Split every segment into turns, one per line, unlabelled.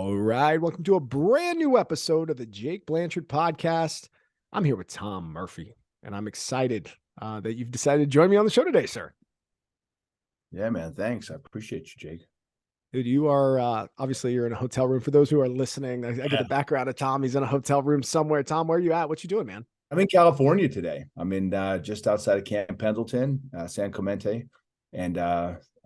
All right, welcome to a brand new episode of the Jake Blanchard podcast. I'm here with Tom Murphy, and I'm excited that you've decided to join me on the show today, sir.
Yeah, man. Thanks. I appreciate you, Jake.
Dude, you are obviously you're in a hotel room. For those who are listening, I get the background of Tom. He's in a hotel room somewhere. Tom, where are you at? What you doing, man?
I'm in California today. I'm in just outside of Camp Pendleton, San Clemente, and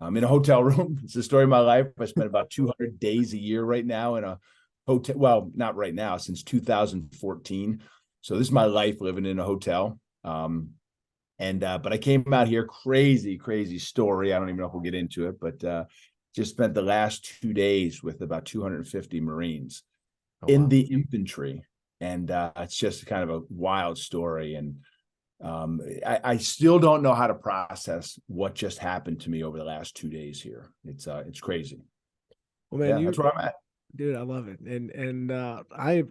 I'm in a hotel room. It's the story of my life. I spent about 200 days a year right now in a hotel. Well, not right now, since 2014. So this is my life living in a hotel. But I came out here, crazy story. I don't even know if we'll get into it, but just spent the last 2 days with about 250 Marines in the infantry. And it's just kind of a wild story. And I still don't know how to process what just happened to me over the last 2 days here. It's crazy.
Well, man,
that's where I'm at.
Dude, I love it, and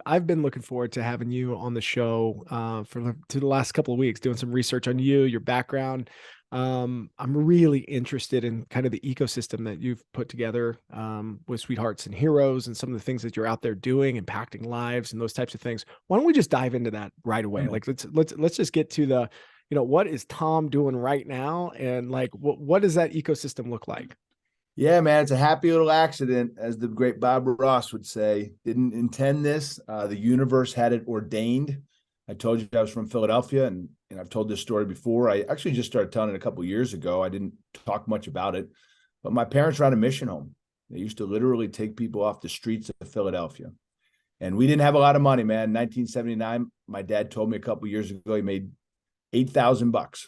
I've been looking forward to having you on the show to the last couple of weeks, doing some research on you, your background. I'm really interested in kind of the ecosystem that you've put together with Sweethearts and Heroes, and some of the things that you're out there doing, impacting lives, and those types of things. Why don't we just dive into that right away?
Mm-hmm.
Like let's just get to the, what is Tom doing right now, and like what does that ecosystem look like?
Yeah, man, it's a happy little accident, as the great Bob Ross would say. Didn't intend this. The universe had it ordained. I told you I was from Philadelphia, and I've told this story before. I actually just started telling it a couple of years ago. I didn't talk much about it, but my parents ran a mission home. They used to literally take people off the streets of Philadelphia. And we didn't have a lot of money, man. In 1979, my dad told me a couple of years ago he made $8,000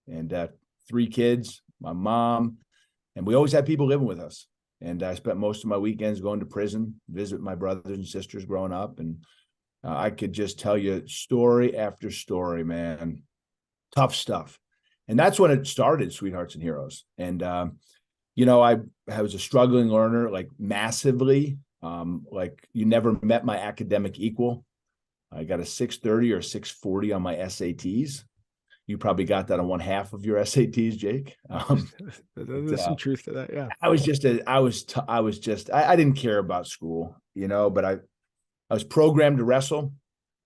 and 3 kids, my mom, and we always had people living with us. And I spent most of my weekends going to prison, visit my brothers and sisters growing up. And I could just tell you story after story, man. Tough stuff. And that's when it started, Sweethearts and Heroes. And, I was a struggling learner, like massively. Like you never met my academic equal. I got a 630 or 640 on my SATs. You probably got that on one half of your SATs, Jake.
There's some truth to that. Yeah.
I didn't care about school, but I was programmed to wrestle.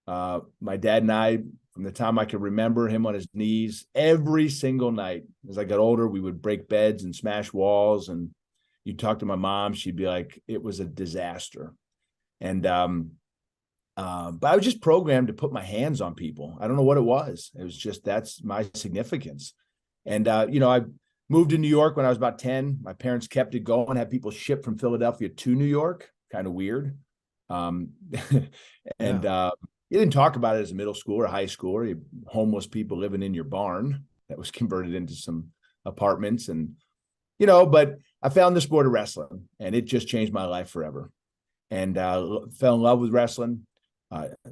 My dad and I, from the time I could remember, him on his knees every single night. As I got older, we would break beds and smash walls. And you talk to my mom, she'd be like, it was a disaster. And, but I was just programmed to put my hands on people. I don't know what it was. It was just, that's my significance. And, I moved to New York when I was about 10. My parents kept it going, had people shipped from Philadelphia to New York. Kind of weird. You didn't talk about it as a middle school or high school, or homeless people living in your barn that was converted into some apartments. And, but I found the sport of wrestling, and it just changed my life forever. And fell in love with wrestling.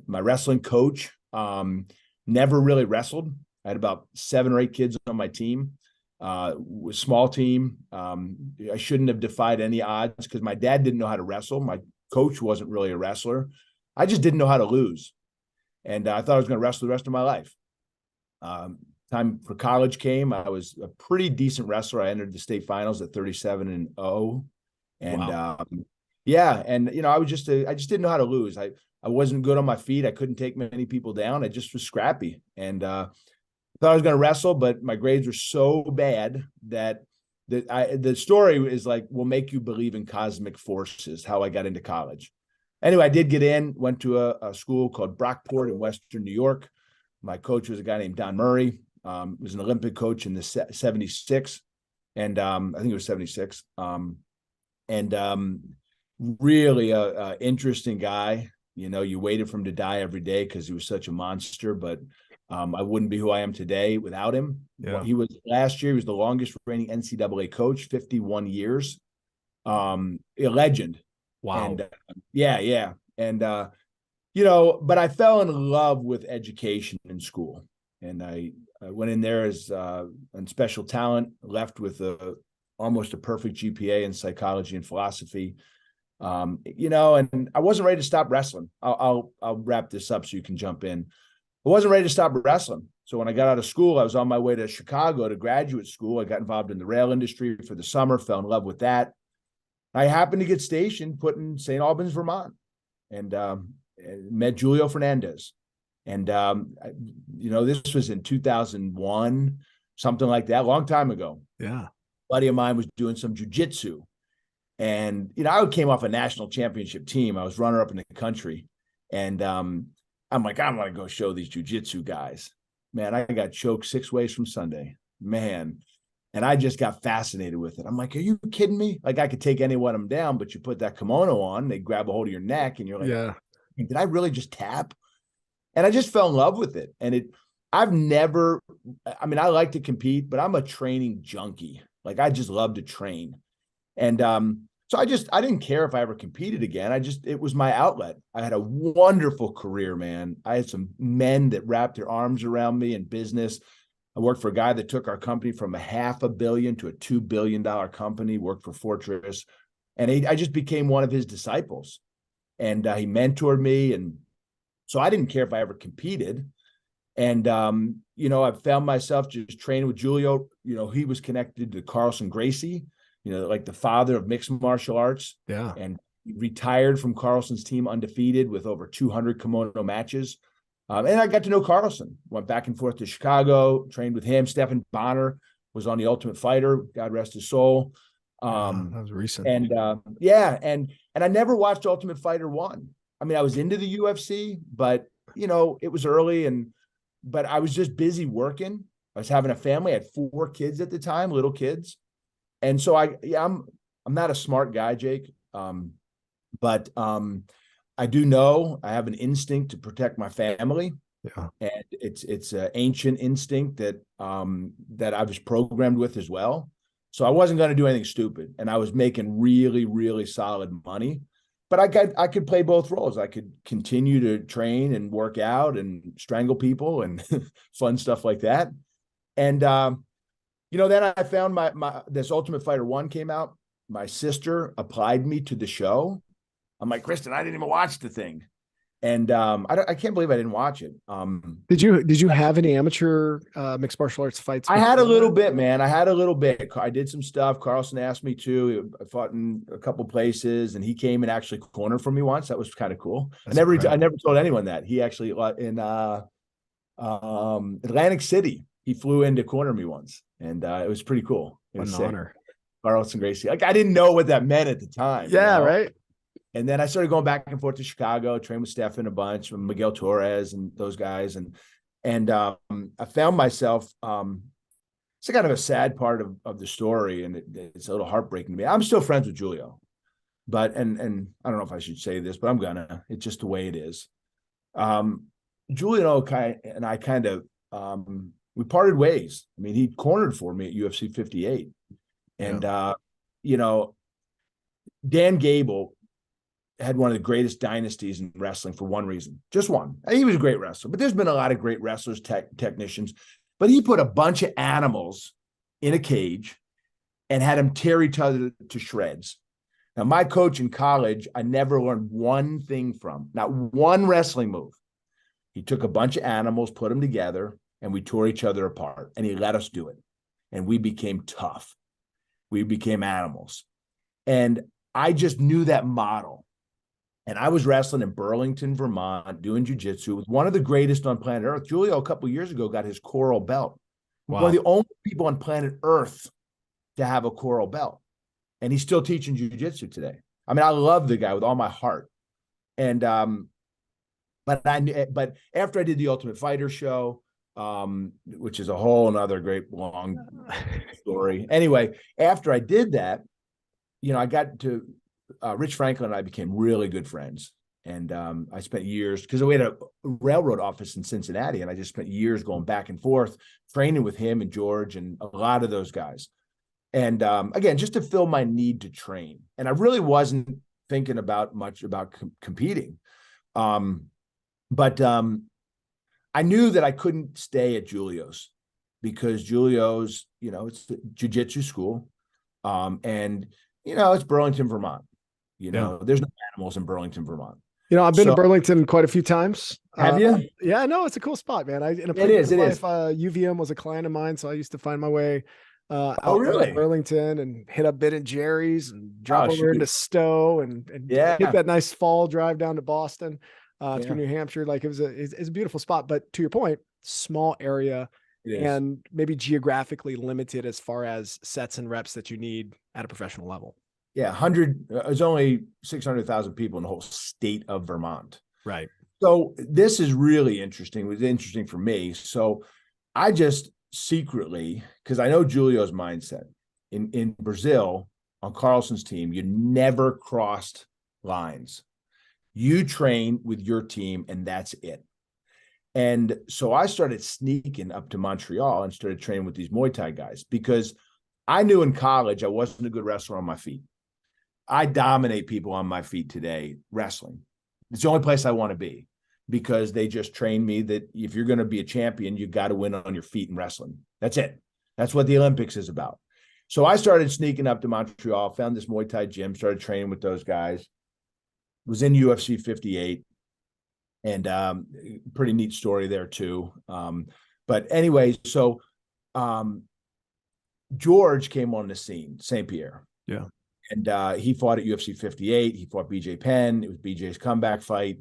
My wrestling coach never really wrestled. I had about 7 or 8 kids on my team. Small team. I shouldn't have defied any odds because my dad didn't know how to wrestle. My coach wasn't really a wrestler. I just didn't know how to lose. And I thought I was going to wrestle the rest of my life. Time for college came. I was a pretty decent wrestler. I entered the state finals at 37-0. And wow. I just didn't know how to lose. I wasn't good on my feet. I couldn't take many people down. I just was scrappy. And I thought I was going to wrestle, but my grades were so bad that the story is like, will make you believe in cosmic forces, how I got into college. Anyway, I did get in, went to a school called Brockport in Western New York. My coach was a guy named Don Murray. Was an Olympic coach in the 76. And I think it was 76. Really a interesting guy. You waited for him to die every day because he was such a monster, but I wouldn't be who I am today without him. Yeah. Last year, he was the longest reigning NCAA coach, 51 years. A legend.
Wow.
And yeah. And, but I fell in love with education in school. And I went in there as on special talent, left with almost a perfect GPA in psychology and philosophy. And I wasn't ready to stop wrestling. I'll wrap this up so you can jump in. I wasn't ready to stop wrestling. So when I got out of school, I was on my way to Chicago to graduate school. I got involved in the rail industry for the summer, fell in love with that. I happened to get stationed put in St. Albans, Vermont, and met Julio Fernandez. And, this was in 2001, something like that, a long time ago.
Yeah.
A buddy of mine was doing some jujitsu. And, I came off a national championship team. I was runner up in the country. And I'm like, I want to go show these jujitsu guys. Man, I got choked 6 ways from Sunday. Man. And I just got fascinated with it. I'm like, are you kidding me? Like, I could take any one of them down, but you put that kimono on, they grab a hold of your neck, and you're like,
Yeah.
did I really just tap? And I just fell in love with it. And I like to compete, but I'm a training junkie. Like, I just love to train. And so I didn't care if I ever competed again. It was my outlet. I had a wonderful career, man. I had some men that wrapped their arms around me in business. I worked for a guy that took our company from a $500 million to a $2 billion company, worked for Fortress. And I just became one of his disciples. And he mentored me. And so I didn't care if I ever competed. And, I found myself just training with Julio. He was connected to Carlson Gracie, like the father of mixed martial arts.
Yeah.
And he retired from Carlson's team undefeated with over 200 kimono matches. And I got to know Carlson, went back and forth to Chicago, trained with him. Stephan Bonner was on The Ultimate Fighter, God rest his soul.
That was recent.
And and I never watched Ultimate Fighter 1. I mean, I was into the UFC, but it was early, but I was just busy working. I was having a family. I had 4 kids at the time, little kids. And so I'm not a smart guy, Jake. But I do know I have an instinct to protect my family.
Yeah.
And it's an ancient instinct that I was programmed with as well. So I wasn't going to do anything stupid, and I was making really, really solid money. But I could play both roles. I could continue to train and work out and strangle people and fun stuff like that. And then I found this Ultimate Fighter 1 came out. My sister applied me to the show. I'm like, Kristen, I didn't even watch the thing. And I can't believe I didn't watch it.
Did you have any amateur mixed martial arts fights?
I had a little bit, man. I had a little bit. I did some stuff. Carlson asked me to. I fought in a couple places, and he came and actually cornered for me once. That was kind of cool. I never told anyone that. He actually in Atlantic City, he flew in to corner me once, and it was pretty cool. It was
an honor.
Carlson Gracie. Like, I didn't know what that meant at the time.
Yeah, right.
And then I started going back and forth to Chicago, trained with Stephan a bunch, with Miguel Torres and those guys. And I found myself, it's kind of a sad part of the story, and it's a little heartbreaking to me. I'm still friends with Julio, but, and I don't know if I should say this, but I'm gonna, it's just the way it is. Julio and I kind of, we parted ways. I mean, he cornered for me at UFC 58. And, Dan Gable had one of the greatest dynasties in wrestling for one reason, just one. He was a great wrestler, but there's been a lot of great wrestlers, technicians, but he put a bunch of animals in a cage and had them tear each other to shreds. Now, my coach in college, I never learned one thing from, not one wrestling move. He took a bunch of animals, put them together, and we tore each other apart, and he let us do it. And we became tough. We became animals. And I just knew that model. And I was wrestling in Burlington, Vermont, doing jiu-jitsu with one of the greatest on planet Earth. Julio, a couple of years ago, got his coral belt. Wow. One of the only people on planet Earth to have a coral belt. And he's still teaching jiu-jitsu today. I mean, I love the guy with all my heart. And but after I did the Ultimate Fighter show, which is a whole another great long story. Anyway, after I did that, I got to Rich Franklin and I became really good friends. And I spent years, because we had a railroad office in Cincinnati, and I just spent years going back and forth, training with him and George and a lot of those guys. And again, just to fill my need to train. And I really wasn't thinking much about competing. But I knew that I couldn't stay at Julio's, because Julio's, it's the jiu-jitsu school. And, it's Burlington, Vermont. There's no animals in Burlington, Vermont.
I've been to Burlington quite a few times.
Have you?
Yeah, no, it's a cool spot, man.
It is.
UVM was a client of mine, so I used to find my way
Oh,
out in
really?
Burlington and hit up Ben and Jerry's and drop
Oh,
over into
shoot.
Stowe and hit
Yeah.
that nice fall drive down to Boston, through
Yeah,
New Hampshire. Like it's a beautiful spot. But to your point, small area
it is.
and maybe geographically limited as far as sets and reps that you need at a professional level.
Yeah, 100, there's only 600,000 people in the whole state of Vermont.
Right.
So this is really interesting. It was interesting for me. So I just secretly, because I know Julio's mindset in Brazil on Carlson's team, you never crossed lines. You train with your team, and that's it. And so I started sneaking up to Montreal and started training with these Muay Thai guys because I knew in college I wasn't a good wrestler on my feet. I dominate people on my feet today wrestling. It's the only place I want to be because they just trained me that if you're going to be a champion, you got to win on your feet in wrestling. That's it. That's what the Olympics is about. So I started sneaking up to Montreal, found this Muay Thai gym, started training with those guys, was in UFC 58, and pretty neat story there too. But anyway, so George came on the scene, St. Pierre.
Yeah.
And he fought at UFC 58. He fought BJ Penn. It was BJ's comeback fight.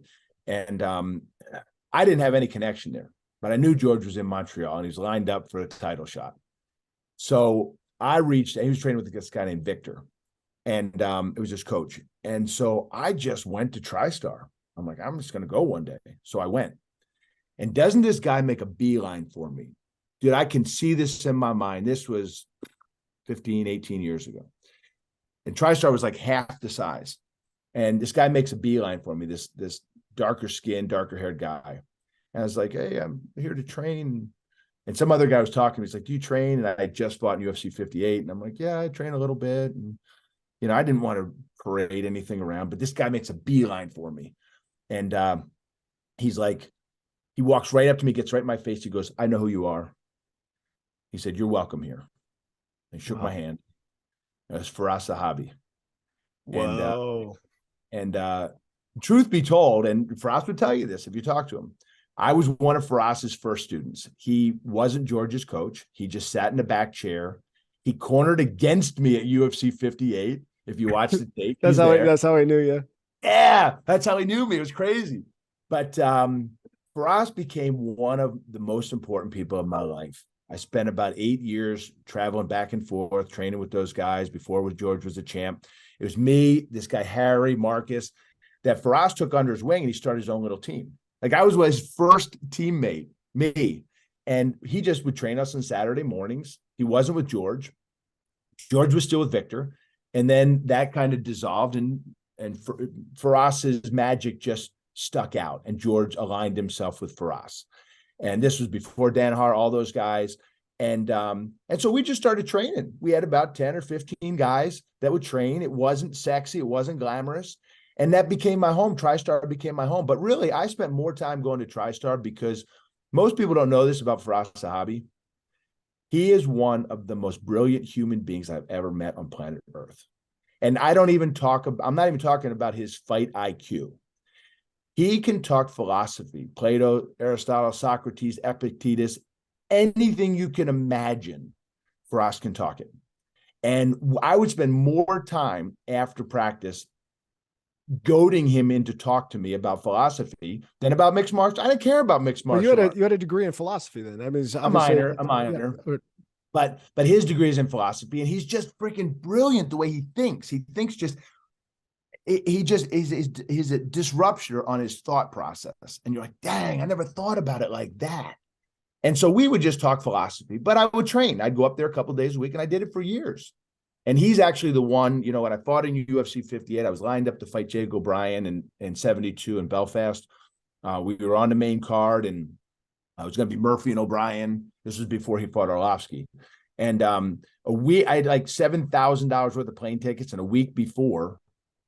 And I didn't have any connection there, but I knew George was in Montreal and he was lined up for a title shot. So I reached, he was training with this guy named Victor, and it was his coach. And so I just went to TriStar. I'm like, I'm just going to go one day. So I went. And doesn't this guy make a beeline for me? Dude, I can see this in my mind. This was 15, 18 years ago. And TriStar was like half the size. And this guy makes a beeline for me, this darker skinned, darker haired guy. And I was like, hey, I'm here to train. And some other guy was talking to me. He's like, do you train? And I just fought in UFC 58. And I'm like, yeah, I train a little bit. And, I didn't want to parade anything around, but this guy makes a beeline for me. And he's like, he walks right up to me, gets right in my face. He goes, I know who you are. He said, you're welcome here. He shook my hand. It was Firas Zahabi.
Whoa.
And truth be told, and Firas would tell you this if you talk to him, I was one of Firas's first students. He wasn't George's coach. He just sat in the back chair. He cornered against me at UFC 58. If you watch the tape,
that's how I knew you.
Yeah, that's how he knew me. It was crazy. But Firas became one of the most important people in my life. I spent about 8 years traveling back and forth, training with those guys before George was a champ. It was me, this guy, Harry, Marcus, that Firas took under his wing, and he started his own little team. Like I was his first teammate, me. And he just would train us on Saturday mornings. He wasn't with George. George was still with Victor. And then that kind of dissolved, and Firas's magic just stuck out, and George aligned himself with Firas. And this was before Danaher, all those guys. And so we just started training. We had about 10 or 15 guys that would train. It wasn't sexy. It wasn't glamorous. And that became my home. TriStar became my home. But really, I spent more time going to TriStar because most people don't know this about Firas Zahabi. He is one of the most brilliant human beings I've ever met on planet Earth. And I'm not even talking about his fight IQ. He can talk philosophy, Plato, Aristotle, Socrates, Epictetus, anything you can imagine, Firas can talk it. And I would spend more time after practice goading him in to talk to me about philosophy than about mixed martial arts. I didn't care about mixed martial arts.
You had a degree in philosophy then. I mean,
a minor. Yeah. But his degree is in philosophy, and he's just freaking brilliant the way he thinks. He thinks he's a disruptor on his thought process. And you're like, dang, I never thought about it like that. And so we would just talk philosophy, but I would train. I'd go up there a couple of days a week, and I did it for years. And he's actually the one, when I fought in UFC 58, I was lined up to fight Jake O'Brien in 72 in Belfast. We were on the main card, and I was going to be Murphy and O'Brien. This was before he fought Arlovsky. And I had like $7,000 worth of plane tickets, and a week before,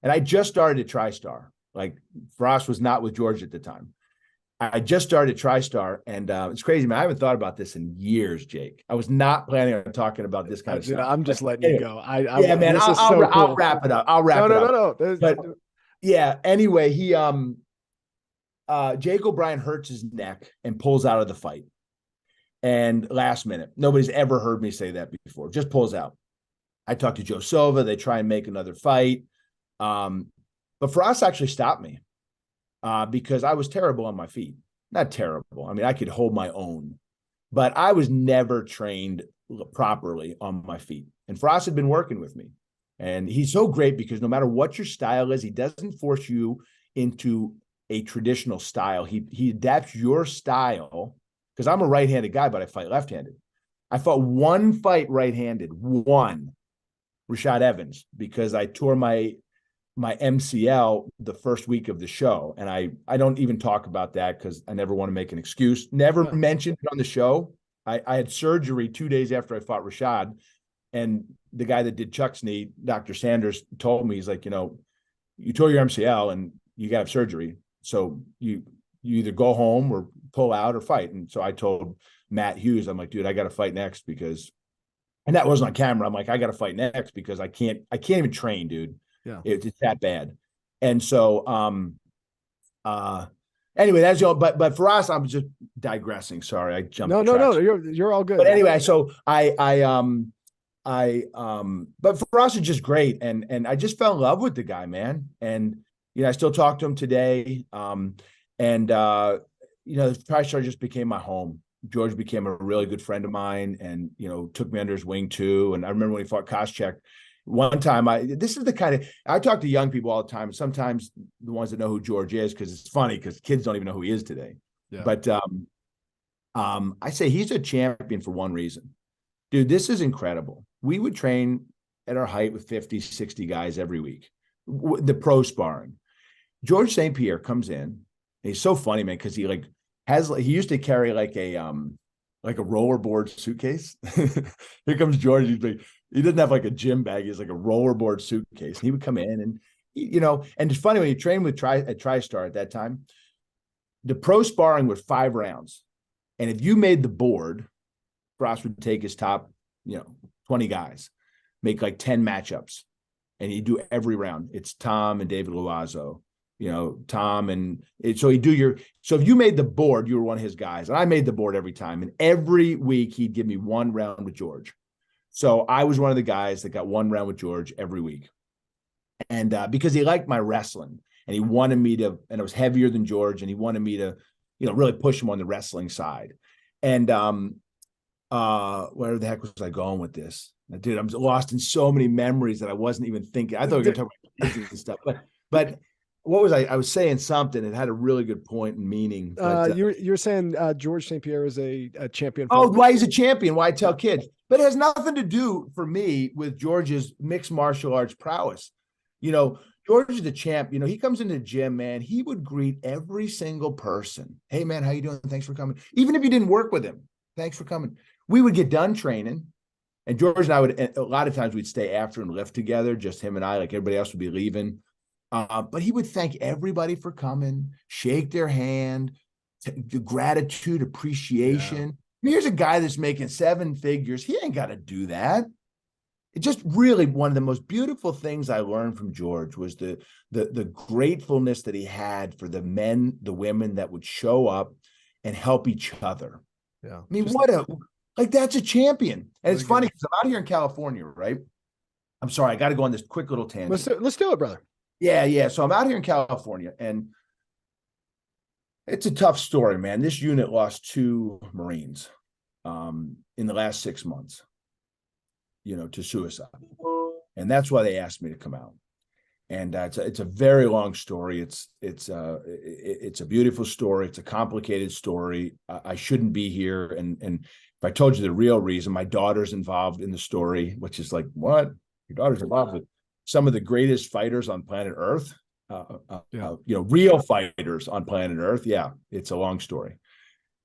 and I just started at TriStar. Like Firas was not with George at the time. I just started TriStar, and it's crazy, man. I haven't thought about this in years, Jake. I was not planning on talking about this kind of stuff.
I'm just letting you go.
Man, I'll wrap it up.
No.
But yeah, anyway, Jake O'Brien hurts his neck and pulls out of the fight. And last minute, nobody's ever heard me say that before, just pulls out. I talked to Joe Silva. They try and make another fight. But Firas actually stopped me because I was terrible on my feet. Not terrible. I mean, I could hold my own, but I was never trained properly on my feet. And Firas had been working with me. And he's so great because no matter what your style is, he doesn't force you into a traditional style. He adapts your style, because I'm a right-handed guy, but I fight left-handed. I fought one fight right-handed, one, Rashad Evans, because I tore my MCL the first week of the show. And I don't even talk about that because I never want to make an excuse. Never mentioned it on the show. I had surgery 2 days after I fought Rashad. And the guy that did Chuck's knee, Dr. Sanders, told me, he's like, you tore your MCL and you got to have surgery. So you either go home or pull out or fight. And so I told Matt Hughes, I'm like, dude, I got to fight next because, and that wasn't on camera. I'm like, I got to fight next because I can't even train, dude.
Yeah.
It's that bad. And so, anyway, that's all. But Firas, I'm just digressing. Sorry, I jumped.
No, you're all good.
But anyway, so but Firas is just great, and I just fell in love with the guy, man. And I still talk to him today. TriStar just became my home. George became a really good friend of mine, and took me under his wing too. And I remember when he fought Koscheck. One time, this is the kind of, I talk to young people all the time, sometimes the ones that know who George is, because it's funny because kids don't even know who he is today. Yeah. But I say he's a champion for one reason. Dude, this is incredible. We would train at our height with 50, 60 guys every week. The pro sparring. George St. Pierre comes in. And he's so funny, man, because he used to carry like a rollerboard suitcase. Here comes George. He doesn't have like a gym bag. He's like a rollerboard suitcase. And he would come in and, and it's funny when you train with at TriStar at that time, the pro sparring was 5 rounds. And if you made the board, Frost would take his top, 20 guys, make like 10 matchups, and he'd do every round. It's Tom and David Loazo, Tom. And so if you made the board, you were one of his guys. And I made the board every time. And every week he'd give me 1 round with George. So I was one of the guys that got 1 round with George every week. And because he liked my wrestling and he wanted me to, and it was heavier than George, and he wanted me to, really push him on the wrestling side. And where the heck was I going with this? Dude, I'm lost in so many memories that I wasn't even thinking. I thought we were going to talk about kids and stuff. But what was I was saying something. It had a really good point and meaning. But,
you're saying George St. Pierre is a champion.
Why he's a champion? Why I tell kids. But it has nothing to do for me with George's mixed martial arts prowess. George is the champ. He comes into the gym, man. He would greet every single person. Hey, man, how you doing? Thanks for coming. Even if you didn't work with him, thanks for coming. We would get done training, and George and I a lot of times we'd stay after and lift together, just him and I, like everybody else would be leaving. But he would thank everybody for coming, shake their hand, gratitude, appreciation. Yeah. I mean, here's a guy that's making 7 figures. He ain't got to do that. It just really, one of the most beautiful things I learned from George was the gratefulness that he had for the men, the women that would show up and help each other.
Yeah.
I mean, that's a champion. And it's funny because I'm out here in California, right? I'm sorry, I got to go on this quick little tangent.
Let's do it, brother.
Yeah. So I'm out here in California, and it's a tough story, man. This unit lost 2 Marines in the last 6 months, to suicide. And that's why they asked me to come out. And it's a very long story. It's a beautiful story. It's a complicated story. I shouldn't be here. And if I told you the real reason, my daughter's involved in the story, which is like, what? Your daughter's involved with some of the greatest fighters on planet Earth. Real fighters on planet Earth. Yeah, it's a long story.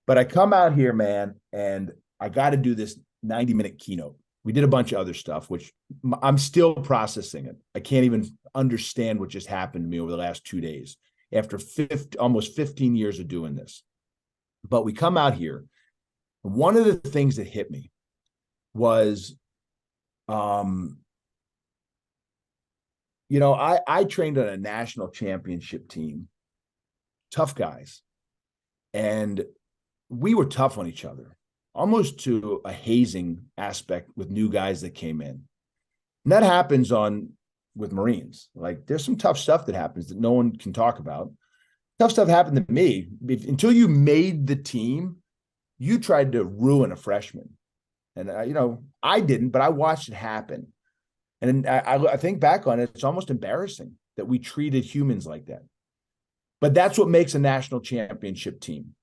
But I come out here, man, and I got to do this 90-minute keynote. We did a bunch of other stuff, which I'm still processing it. I can't even understand what just happened to me over the last 2 days after almost 15 years of doing this. But we come out here. One of the things that hit me was, I trained on a national championship team, tough guys. And we were tough on each other. almost to a hazing aspect with new guys that came in. And that happens with Marines. Like there's some tough stuff that happens that no one can talk about. Tough stuff happened to me. Until you made the team, you tried to ruin a freshman. And, I didn't, but I watched it happen. And I think back on it, it's almost embarrassing that we treated humans like that. But that's what makes a national championship team.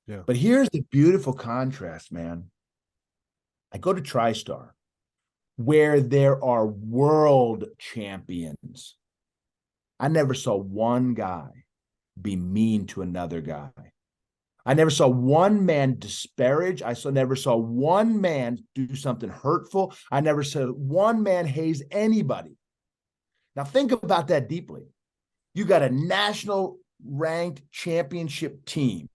Yeah.
But here's the beautiful contrast, man. I go to TriStar, where there are world champions. I never saw one guy be mean to another guy. I never saw one man disparage. Never saw one man do something hurtful. I never saw one man haze anybody. Now think about that deeply. You got a national ranked championship team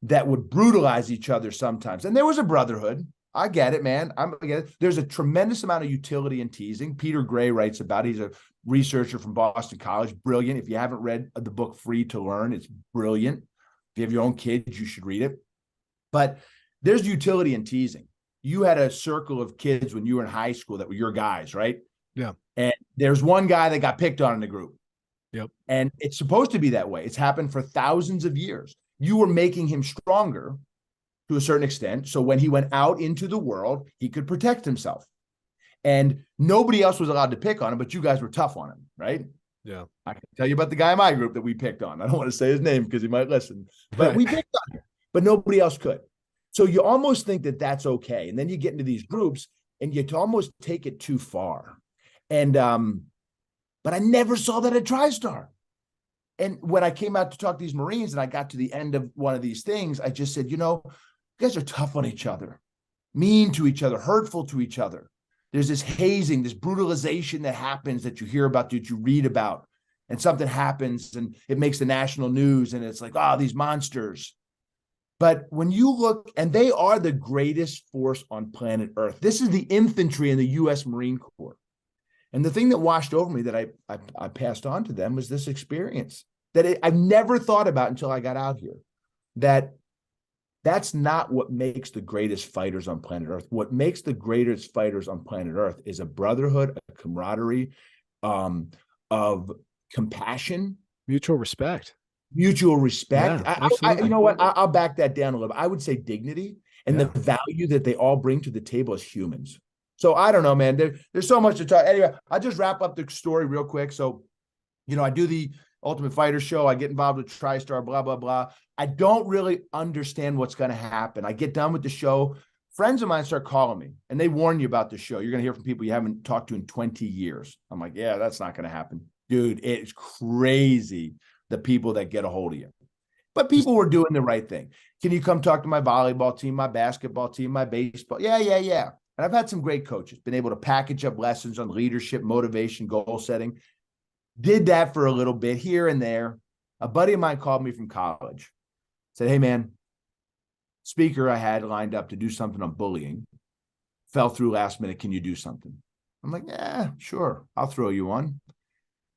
that would brutalize each other sometimes. And there was a brotherhood. I get it, man. I get it. There's a tremendous amount of utility in teasing. Peter Gray writes about it. He's a researcher from Boston College. Brilliant. If you haven't read the book Free to Learn, it's brilliant. If you have your own kids, you should read it. But there's utility in teasing. You had a circle of kids when you were in high school that were your guys, right?
Yeah.
And there's one guy that got picked on in the group.
Yep.
And it's supposed to be that way. It's happened for thousands of years. You were making him stronger to a certain extent. So when he went out into the world, he could protect himself. And nobody else was allowed to pick on him, but you guys were tough on him, right?
Yeah.
I can tell you about the guy in my group that we picked on. I don't want to say his name because he might listen, but we picked on him, but nobody else could. So you almost think that that's okay. And then you get into these groups and you almost take it too far. And, but I never saw that at TriStar. And when I came out to talk to these Marines and I got to the end of one of these things, I just said, you guys are tough on each other, mean to each other, hurtful to each other. There's this hazing, this brutalization that happens that you hear about, that you read about, and something happens and it makes the national news and it's like, these monsters. But when you look, and they are the greatest force on planet Earth. This is the infantry in the U.S. Marine Corps. And the thing that washed over me that I passed on to them was this experience that I've never thought about until I got out here, that's not what makes the greatest fighters on planet Earth. What makes the greatest fighters on planet Earth is a brotherhood, a camaraderie, of compassion,
Mutual respect.
Yeah,
absolutely.
you know what? I'll back that down a little bit. I would say dignity and the value that they all bring to the table as humans. So I don't know, man. There's so much to talk. Anyway, I'll just wrap up the story real quick. So, I do the Ultimate Fighter show. I get involved with TriStar, blah, blah, blah. I don't really understand what's going to happen. I get done with the show. Friends of mine start calling me and they warn you about the show. You're going to hear from people you haven't talked to in 20 years. I'm like, yeah, that's not going to happen. Dude, it's crazy, the people that get a hold of you. But people were doing the right thing. Can you come talk to my volleyball team, my basketball team, my baseball? Yeah. And I've had some great coaches, been able to package up lessons on leadership, motivation, goal setting. Did that for a little bit here and there. A buddy of mine called me from college. Said, hey, man, speaker I had lined up to do something on bullying. Fell through last minute. Can you do something? I'm like, yeah, sure. I'll throw you one.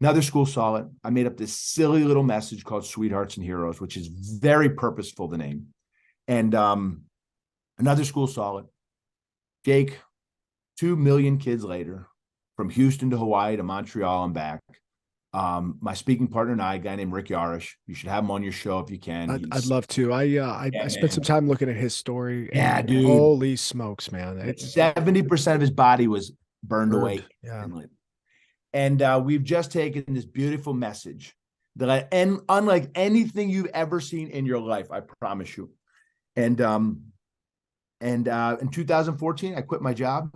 Another school saw it. I made up this silly little message called Sweethearts and Heroes, which is very purposeful, the name. And another school saw it. Jake, 2 million kids later, from Houston to Hawaii to Montreal and back. My speaking partner and I, a guy named Rick Yarish, you should have him on your show if you can.
I'd love to. I spent some time looking at his story.
Yeah, dude.
Holy smokes, man. It's
70% of his body was burned away.
Yeah.
And we've just taken this beautiful message that unlike anything you've ever seen in your life, I promise you. And in 2014, I quit my job.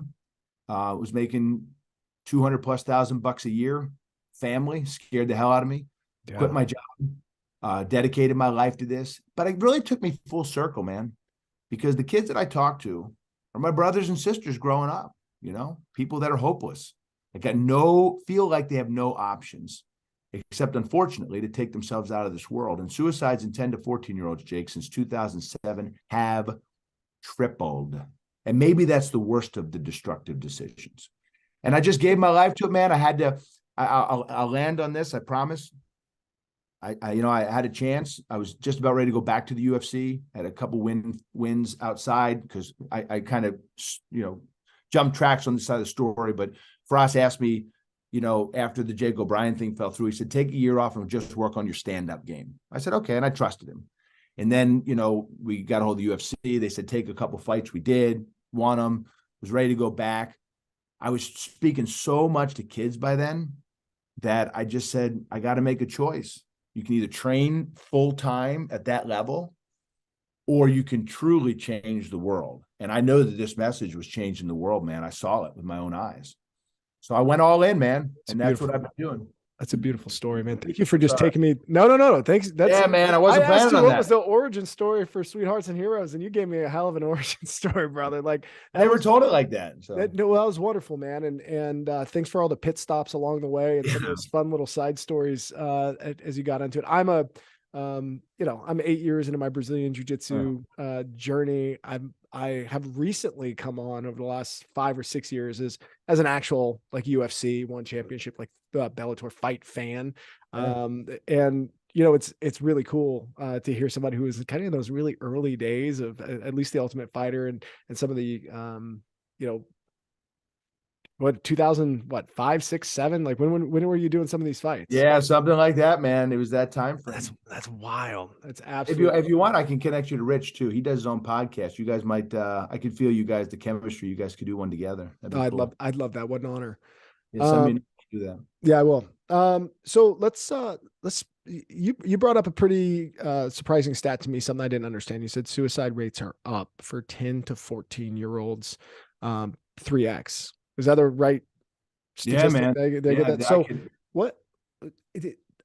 Was making 200,000+ bucks a year. Family scared the hell out of me. Yeah. Quit my job. Dedicated my life to this. But it really took me full circle, man, because the kids that I talk to are my brothers and sisters growing up. People that are hopeless. Feel like they have no options, except unfortunately to take themselves out of this world. And suicides in 10 to 14-year-olds, Jake, since 2007 have tripled. And maybe that's the worst of the destructive decisions. And I just gave my life to it, man. I'll land on this, I promise. I had a chance. I was just about ready to go back to the UFC. Had a couple wins outside because I kind of, jumped tracks on the side of the story. But Firas asked me, after the Jake O'Brien thing fell through, he said, take a year off and just work on your stand-up game. I said, okay. And I trusted him. And then, we got a hold of the UFC. They said, take a couple fights. We did, won them, was ready to go back. I was speaking so much to kids by then that I just said, I got to make a choice. You can either train full time at that level, or you can truly change the world. And I know that this message was changing the world, man. I saw it with my own eyes. So I went all in, man. And that's what I've been doing.
That's a beautiful story, man. Thank you for just taking me. No. Thanks.
Yeah, man. I wasn't planning on that.
What was the origin story for Sweethearts and Heroes? And you gave me a hell of an origin story, brother. Like
I never told it like that. So
that was wonderful, man. And thanks for all the pit stops along the way and some of those fun little side stories as you got into it. I'm I'm 8 years into my Brazilian jiu-jitsu journey. I have recently come on over the last 5 or 6 years as an actual like UFC one championship, like the Bellator fight fan. And it's really cool to hear somebody who was kind of in those really early days of at least the Ultimate Fighter and some of the what 2000 what 5 6 7 like when were you doing some of these fights?
Yeah, something like that, man. It was that time frame.
That's wild. That's absolutely.
If you want, I can connect you to Rich too. He does his own podcast. You guys might I could feel you guys, the chemistry. You guys could do one together.
I'd love that. What an honor.
Yeah, do that.
Yeah, I will. So let's you brought up a pretty surprising stat to me, something I didn't understand. You said suicide rates are up for 10 to 14-year-olds 3x. Is that the right statistic?
Yeah, man.
They get that. So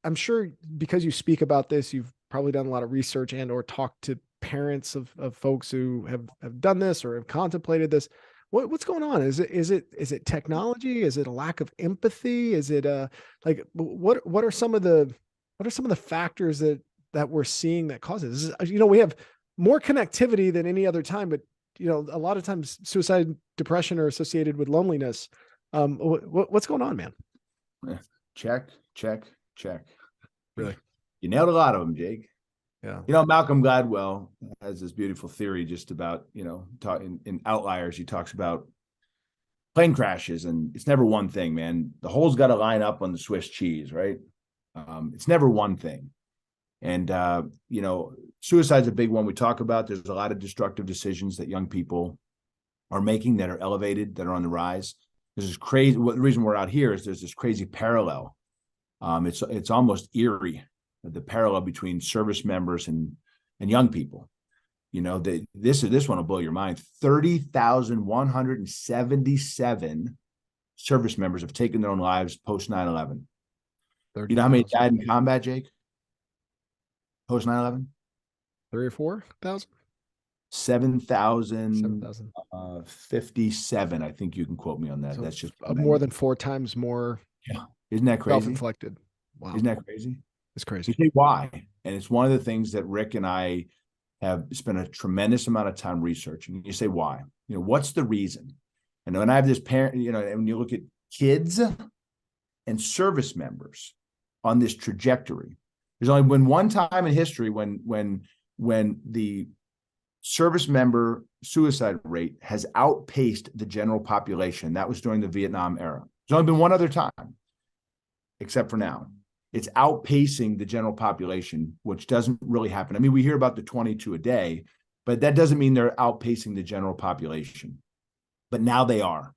I'm sure because you speak about this, you've probably done a lot of research and or talked to parents of folks who have done this or have contemplated this. What's going on? Is it technology? Is it a lack of empathy? Is it what are some of the factors that we're seeing that causes this? We have more connectivity than any other time, but a lot of times suicide, depression are associated with loneliness. What's going on, man?
Check.
Really?
You nailed a lot of them, Jake.
Yeah.
Malcolm Gladwell has this beautiful theory just about, in Outliers, he talks about plane crashes, and it's never one thing, man. The hole's got to line up on the Swiss cheese, right? It's never one thing. And, suicide's a big one we talk about. There's a lot of destructive decisions that young people are making that are elevated, that are on the rise. There's this crazy, the reason we're out here is there's this crazy parallel. It's almost eerie, the parallel between service members and young people. This one will blow your mind. 30,177 service members have taken their own lives post 9/11. You know how many died in combat, Jake? Post 9/11?
3 or 4,000?
7,057. I think you can quote me on that. So that's just
more than 4 times more.
Yeah. Isn't that crazy?
Self-inflicted. Wow.
Isn't that crazy?
It's crazy.
You say why? And it's one of the things that Rick and I have spent a tremendous amount of time researching. You say why? What's the reason? And when I have this parent, and when you look at kids and service members on this trajectory, there's only been one time in history when the service member suicide rate has outpaced the general population. That was during the Vietnam era. There's only been one other time, except for now. It's outpacing the general population, which doesn't really happen. I mean, we hear about the 22 a day, but that doesn't mean they're outpacing the general population. But now they are.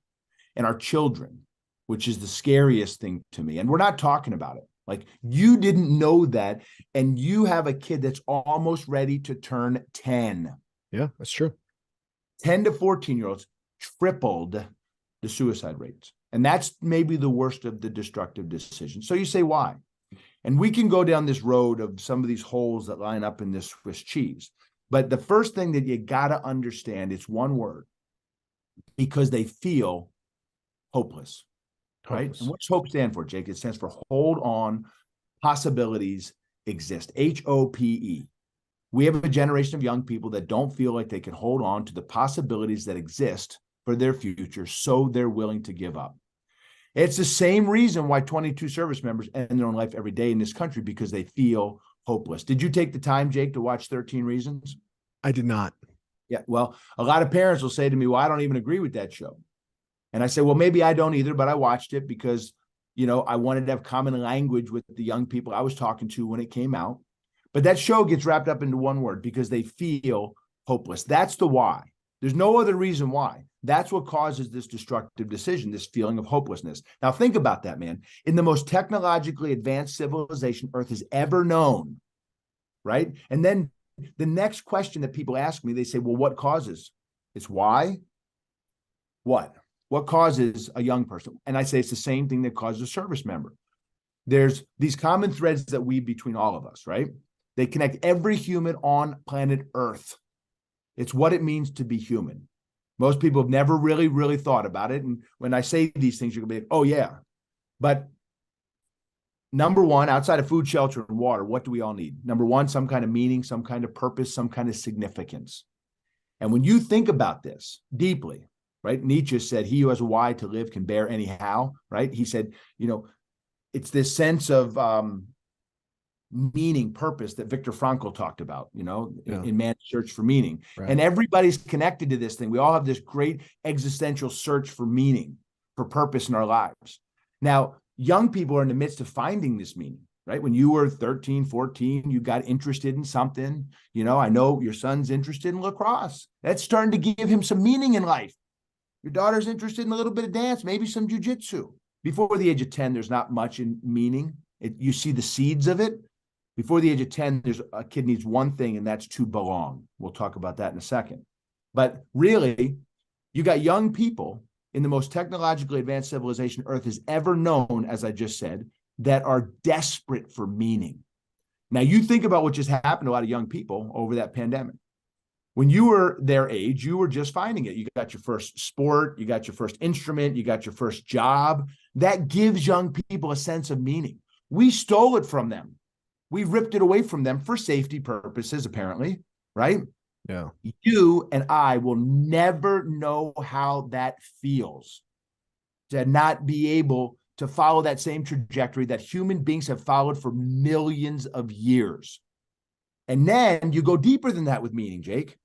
And our children, which is the scariest thing to me. And we're not talking about it. Like, you didn't know that, and you have a kid that's almost ready to turn 10.
Yeah, that's true.
10 to 14-year-olds tripled the suicide rates. And that's maybe the worst of the destructive decisions. So you say, why? And we can go down this road of some of these holes that line up in this Swiss cheese. But the first thing that you got to understand, it's one word, because they feel hopeless. Right? And what's HOPE stand for, Jake? It stands for hold on, possibilities exist. H.O.P.E. We have a generation of young people that don't feel like they can hold on to the possibilities that exist for their future, so they're willing to give up. It's the same reason why 22 service members end their own life every day in this country, because they feel hopeless. Did you take the time, Jake, to watch 13 Reasons?
I did not.
Yeah. Well, a lot of parents will say to me, well, I don't even agree with that show. And I say, well, maybe I don't either, but I watched it because, I wanted to have common language with the young people I was talking to when it came out. But that show gets wrapped up into one word: because they feel hopeless. That's the why. There's no other reason why. That's what causes this destructive decision, this feeling of hopelessness. Now, think about that, man. In the most technologically advanced civilization Earth has ever known, right? And then the next question that people ask me, they say, well, what causes? It's why? What? What causes a young person? And I say it's the same thing that causes a service member. There's these common threads that weave between all of us, right? They connect every human on planet Earth. It's what it means to be human. Most people have never really, really thought about it. And when I say these things, you're going to be like, oh, yeah. But number one, outside of food, shelter, and water, what do we all need? Number one, some kind of meaning, some kind of purpose, some kind of significance. And when you think about this deeply, right? Nietzsche said, he who has a why to live can bear anyhow, right? He said, it's this sense of meaning, purpose that Viktor Frankl talked about, in Man's Search for Meaning. Right. And everybody's connected to this thing. We all have this great existential search for meaning, for purpose in our lives. Now, young people are in the midst of finding this meaning, right? When you were 13, 14, you got interested in something. I know your son's interested in lacrosse. That's starting to give him some meaning in life. Your daughter's interested in a little bit of dance, maybe some jujitsu. Before the age of 10, there's not much in meaning. You see the seeds of it. Before the age of 10, a kid needs one thing, and that's to belong. We'll talk about that in a second. But really, you got young people in the most technologically advanced civilization Earth has ever known, as I just said, that are desperate for meaning. Now, you think about what just happened to a lot of young people over that pandemic. When you were their age, you were just finding it. You got your first sport, you got your first instrument, you got your first job. That gives young people a sense of meaning. We stole it from them. We ripped it away from them for safety purposes, apparently, right?
Yeah.
You and I will never know how that feels to not be able to follow that same trajectory that human beings have followed for millions of years. And then you go deeper than that with meaning, Jake.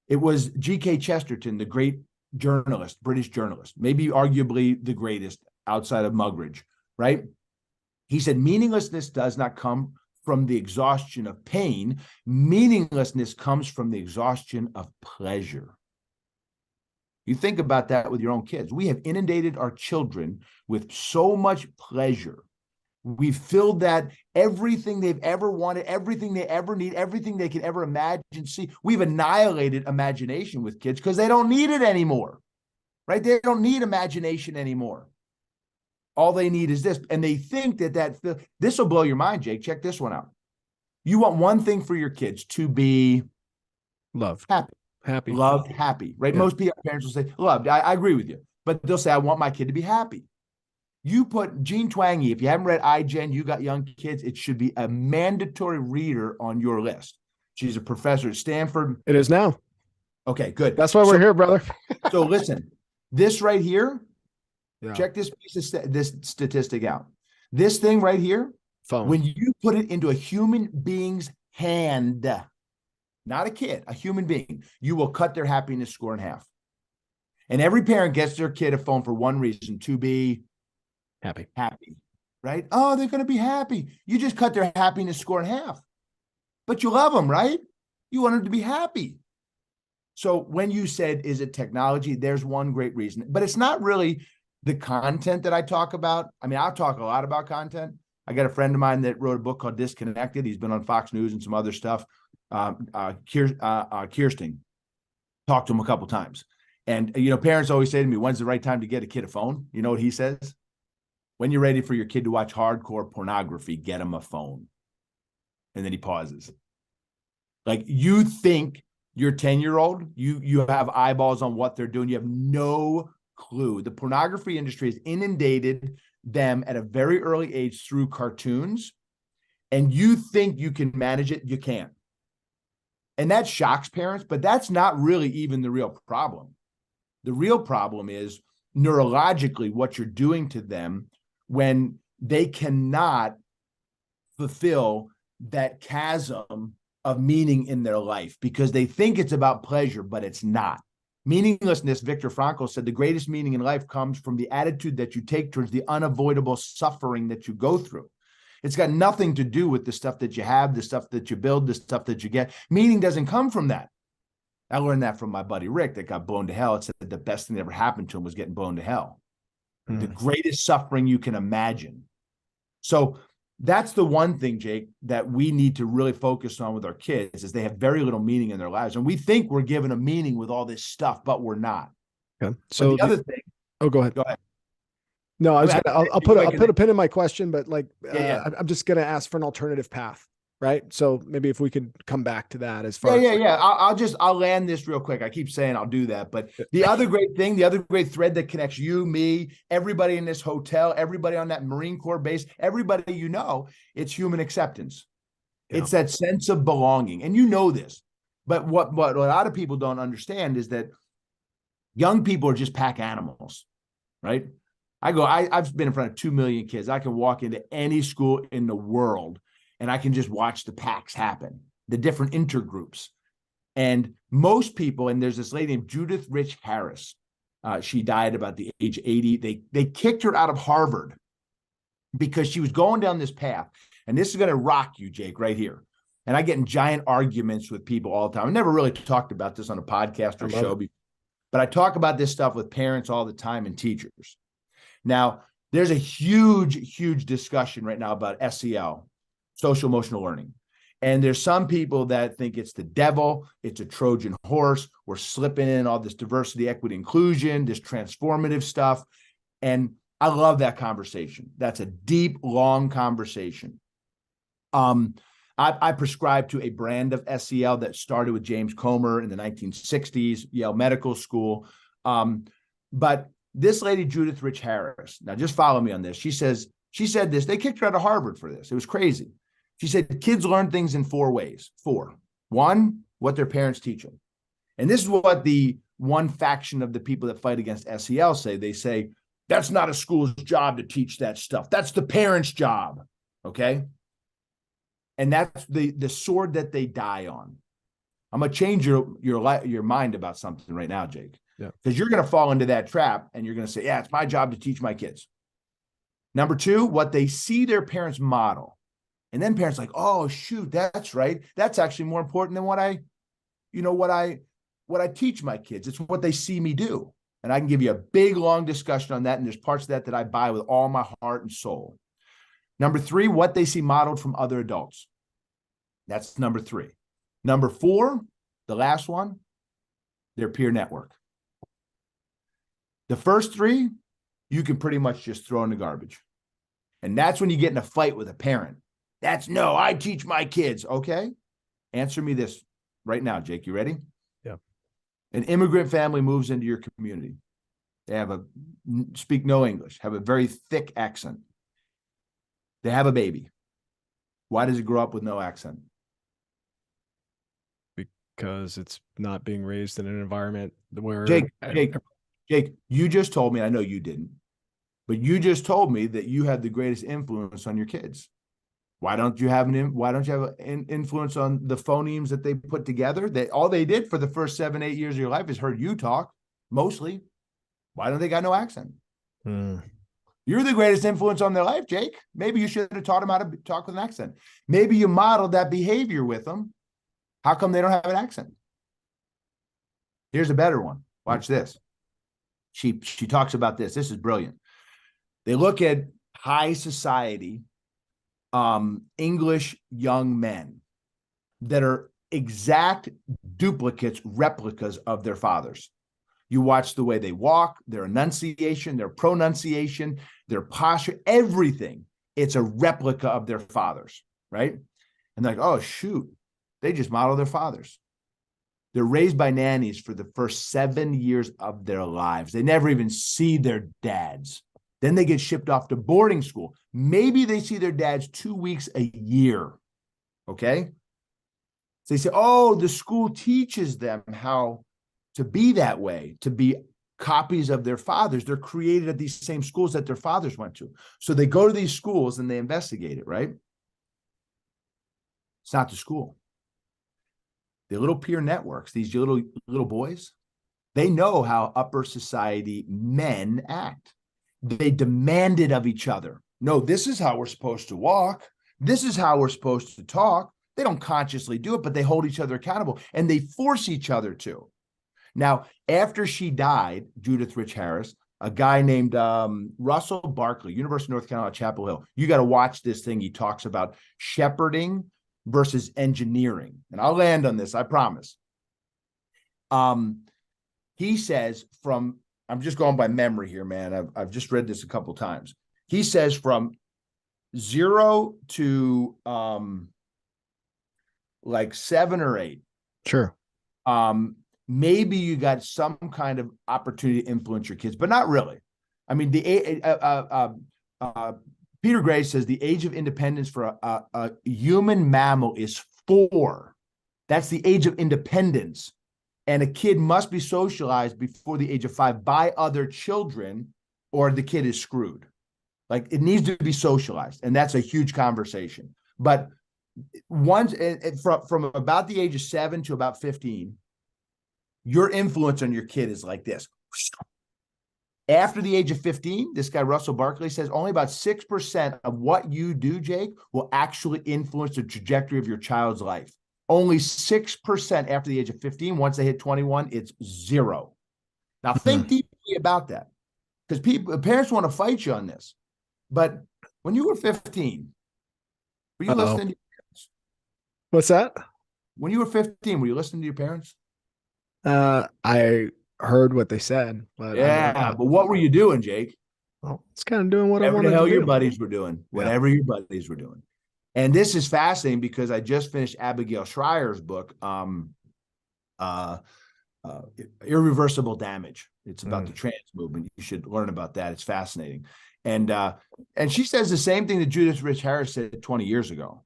It was G.K. Chesterton, the great journalist, British journalist, maybe arguably the greatest outside of Muggeridge, right? He said, meaninglessness does not come from the exhaustion of pain. Meaninglessness comes from the exhaustion of pleasure. You think about that with your own kids. We have inundated our children with so much pleasure. We've filled that everything they've ever wanted, everything they ever need, everything they can ever imagine, see. We've annihilated imagination with kids because they don't need it anymore, right? They don't need imagination anymore. All they need is this. And they think this will blow your mind, Jake. Check this one out. You want one thing for your kids: to be
loved,
happy, loved, happy, right? Yeah. Most parents will say loved. I agree with you, but they'll say, I want my kid to be happy. You put Jean Twenge, if you haven't read iGen, you got young kids, it should be a mandatory reader on your list. She's a professor at Stanford.
It is now.
Okay, good.
That's why we're here, brother.
So listen, this right here, check this this statistic out. This thing right here, phone. When you put it into a human being's hand, not a kid, a human being, you will cut their happiness score in half. And every parent gets their kid a phone for one reason: to be happy, right? Oh, they're going to be happy. You just cut their happiness score in half. But you love them, right? You want them to be happy. So when you said, is it technology? There's one great reason. But it's not really the content that I talk about. I mean, I'll talk a lot about content. I got a friend of mine that wrote a book called Disconnected. He's been on Fox News and some other stuff. Kirsten talked to him a couple times. And, parents always say to me, when's the right time to get a kid a phone? You know what he says? When you're ready for your kid to watch hardcore pornography, get him a phone. And then he pauses. Like, you think your 10-year-old, you have eyeballs on what they're doing. You have no clue. The pornography industry has inundated them at a very early age through cartoons. And you think you can manage it. You can't. And that shocks parents, but that's not really even the real problem. The real problem is neurologically what you're doing to them when they cannot fulfill that chasm of meaning in their life because they think it's about pleasure, but it's not. Meaninglessness, Viktor Frankl said, the greatest meaning in life comes from the attitude that you take towards the unavoidable suffering that you go through. It's got nothing to do with the stuff that you have, the stuff that you build, the stuff that you get. Meaning doesn't come from that. I learned that from my buddy Rick that got blown to hell. It said that the best thing that ever happened to him was getting blown to hell. The greatest suffering you can imagine. So that's the one thing, Jake, that we need to really focus on with our kids is they have very little meaning in their lives. And we think we're giving a meaning with all this stuff, but we're not.
Okay. So
but the other thing.
Oh, go ahead.
Go ahead.
No, I'll put a pin in my question, but like,
Yeah.
I'm just going to ask for an alternative path. Right. So maybe if we could come back to that as far as.
Yeah. I'll land this real quick. I keep saying I'll do that. But the other great thing, the other great thread that connects you, me, everybody in this hotel, everybody on that Marine Corps base, everybody, you know, it's human acceptance. Yeah. It's that sense of belonging. And you know this. But what a lot of people don't understand is that young people are just pack animals, right? I've been in front of 2 million kids. I can walk into any school in the world and I can just watch the packs happen, the different intergroups. And most people, and there's this lady named Judith Rich Harris. She died about the age 80. They kicked her out of Harvard because she was going down this path. And this is going to rock you, Jake, right here. And I get in giant arguments with people all the time. I never really talked about this on a podcast or show before, but I talk about this stuff with parents all the time and teachers. Now, there's a huge discussion right now about SEL, social emotional learning. And there's some people that think it's the devil, it's a Trojan horse, we're slipping in all this diversity, equity, inclusion, this transformative stuff. And I love that conversation. That's a deep, long conversation. I prescribe to a brand of SEL that started with James Comer in the 1960s, Yale Medical School. But this lady, Judith Rich Harris, now just follow me on this. She said this, they kicked her out of Harvard for this. It was crazy. She said, kids learn things in 4 ways. 4. 1, what their parents teach them. And this is what the one faction of the people that fight against SEL say. They say, that's not a school's job to teach that stuff. That's the parents' job. Okay. And that's the sword that they die on. I'm going to change your mind about something right now, Jake. Yeah. Because you're going to fall into that trap and you're going to say, yeah, it's my job to teach my kids. Number 2, what they see their parents model. And then parents like, oh, shoot, that's right. That's actually more important than what I teach my kids. It's what they see me do. And I can give you a big, long discussion on that. And there's parts of that I buy with all my heart and soul. Number 3, what they see modeled from other adults. That's number 3. Number 4, the last one, their peer network. The first 3, you can pretty much just throw in the garbage. And that's when you get in a fight with a parent. No, I teach my kids. Okay. Answer me this right now, Jake. You ready?
Yeah.
An immigrant family moves into your community. They speak no English, have a very thick accent. They have a baby. Why does it grow up with no accent?
Because it's not being raised in an environment where
Jake, you just told me, I know you didn't, but you just told me that you had the greatest influence on your kids. Why don't you have an influence on the phonemes that they put together? All they did for the first 7-8 years of your life is heard you talk, mostly. Why don't they got no accent? You're the greatest influence on their life, Jake. Maybe you should have taught them how to talk with an accent. Maybe you modeled that behavior with them. How come they don't have an accent? Here's a better one. Watch this. She talks about this. This is brilliant. They look at high society English young men that are exact duplicates, replicas of their fathers. You watch the way they walk, their enunciation, their pronunciation, their posture, everything. It's a replica of their fathers, right? And they're like, oh, shoot, they just model their fathers. They're raised by nannies for the first 7 years of their lives. They never even see their dads. Then they get shipped off to boarding school. Maybe they see their dads 2 weeks a year. Okay? So they say, oh, the school teaches them how to be that way, to be copies of their fathers. They're created at these same schools that their fathers went to. So they go to these schools and they investigate it, right? It's not the school. The little peer networks, these little boys, they know how upper society men act. They demand it of each other. No, this is how we're supposed to walk. This is how we're supposed to talk. They don't consciously do it, but they hold each other accountable and they force each other to. Now, after she died, Judith Rich Harris, a guy named Russell Barkley, University of North Carolina, Chapel Hill. You got to watch this thing. He talks about shepherding versus engineering. And I'll land on this, I promise. He says I'm just going by memory here, man. I've just read this a couple of times. He says from 0 to like 7 or 8.
Sure.
Maybe you got some kind of opportunity to influence your kids, but not really. I mean, Peter Gray says the age of independence for a human mammal is 4. That's the age of independence. And a kid must be socialized before the age of 5 by other children, or the kid is screwed. Like, it needs to be socialized. And that's a huge conversation. But once from about the age of 7 to about 15, your influence on your kid is like this. After the age of 15, this guy, Russell Barkley, says only about 6% of what you do, Jake, will actually influence the trajectory of your child's life. Only 6% after the age of 15. Once they hit 21, it's 0. Now, think deeply about that, because parents want to fight you on this. But when you were 15, were you listening to your parents?
What's that?
When you were 15, were you listening to your parents?
I heard what they said, but
but what were you doing, Jake?
Well, it's kind of doing what
Whatever
I wanted
the hell
to do.
your buddies were doing. Whatever your buddies were doing. And this is fascinating because I just finished Abigail Schreier's book, Irreversible Damage. It's about the trans movement. You should learn about that. It's fascinating. And she says the same thing that Judith Rich Harris said 20 years ago.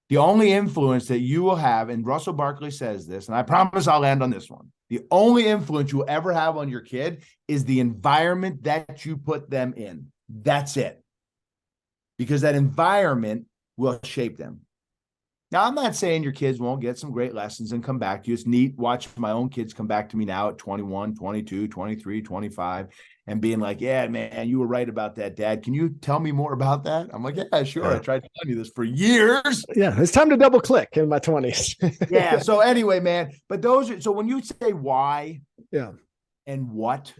The only influence that you will have, and Russell Barkley says this, and I promise I'll land on this one. The only influence you will ever have on your kid is the environment that you put them in. That's it. Because that environment will shape them. Now, I'm not saying your kids won't get some great lessons and come back to you. It's neat watching my own kids come back to me now at 21, 22, 23, 25, and being like, yeah, man, you were right about that, Dad. Can you tell me more about that? I'm like, yeah, sure. Yeah. I tried to tell you this for years.
Yeah, it's time to double click in my 20s.
Yeah. So anyway, man, but so when you say why and what,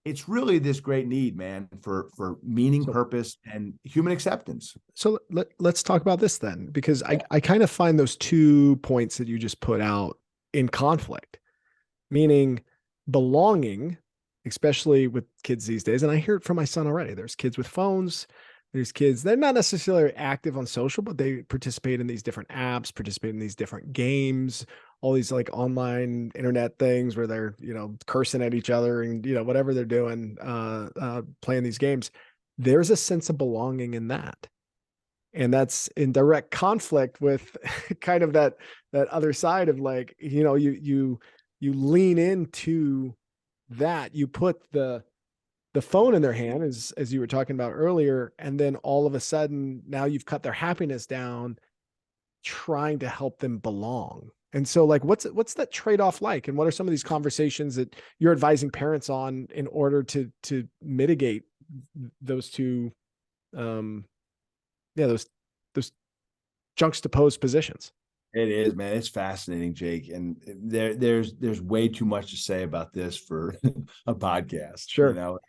it's really this great need, man, for meaning, purpose, and human acceptance.
So let's talk about this then, because I kind of find those 2 points that you just put out in conflict, meaning belonging, especially with kids these days. And I hear it from my son already. There's kids with phones. There's kids, they're not necessarily active on social, but they participate in these different apps, participate in these different games, all these like online internet things where they're, cursing at each other and, whatever they're doing, playing these games. There's a sense of belonging in that. And that's in direct conflict with kind of that other side of like, you lean into that, you put the phone in their hand, as you were talking about earlier, and then all of a sudden now you've cut their happiness down trying to help them belong. And so like what's that trade-off like, and what are some of these conversations that you're advising parents on in order to mitigate those two those juxtaposed positions?
It is, man. It's fascinating, Jake. And there's way too much to say about this for a podcast.
Sure.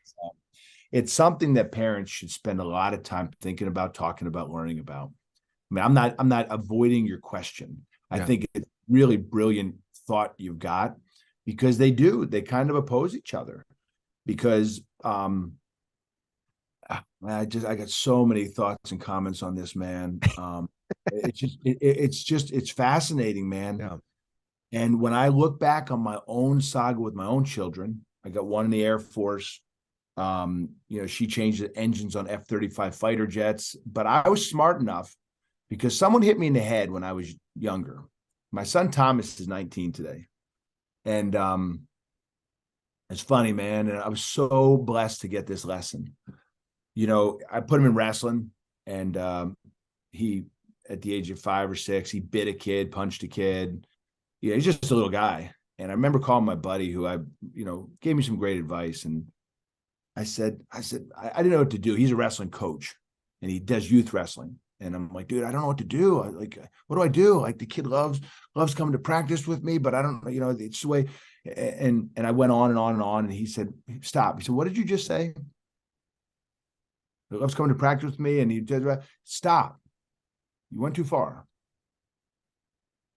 It's something that parents should spend a lot of time thinking about, talking about, learning about. I mean, I'm not avoiding your question. I think it's really brilliant thought you've got, because they kind of oppose each other, because I got so many thoughts and comments on this, man. It's fascinating, man.
Yeah.
And when I look back on my own saga with my own children, I got one in the Air Force. She changed the engines on F-35 fighter jets, but I was smart enough because someone hit me in the head when I was younger. My son Thomas is 19 today. And It's funny, man. And I was so blessed to get this lesson. You know, I put him in wrestling, and he, at the age of 5 or 6, he bit a kid, punched a kid. Yeah, he's just a little guy. And I remember calling my buddy who gave me some great advice. And I didn't know what to do. He's a wrestling coach and he does youth wrestling. And I'm like, dude, I don't know what to do. What do I do? Like, the kid loves coming to practice with me, but I don't, it's the way. And I went on and on and on. And he said, stop. He said, what did you just say? He loves coming to practice with me. And he did, stop. You went too far.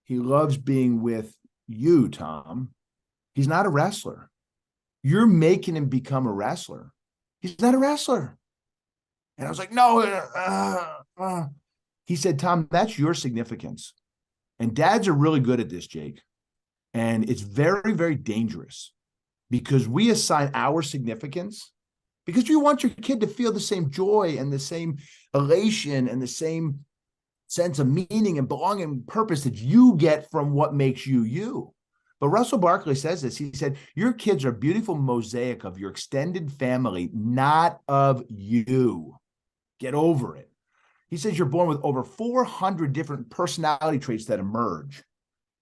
He loves being with you, Tom. He's not a wrestler. You're making him become a wrestler. He's not a wrestler. And I was like, no. He said, Tom, that's your significance. And dads are really good at this, Jake. And it's very, very dangerous because we assign our significance because you want your kid to feel the same joy and the same elation and the same sense of meaning and belonging and purpose that you get from what makes you you. But Russell Barkley says this. He said, your kids are a beautiful mosaic of your extended family, not of you. Get over it. He says you're born with over 400 different personality traits that emerge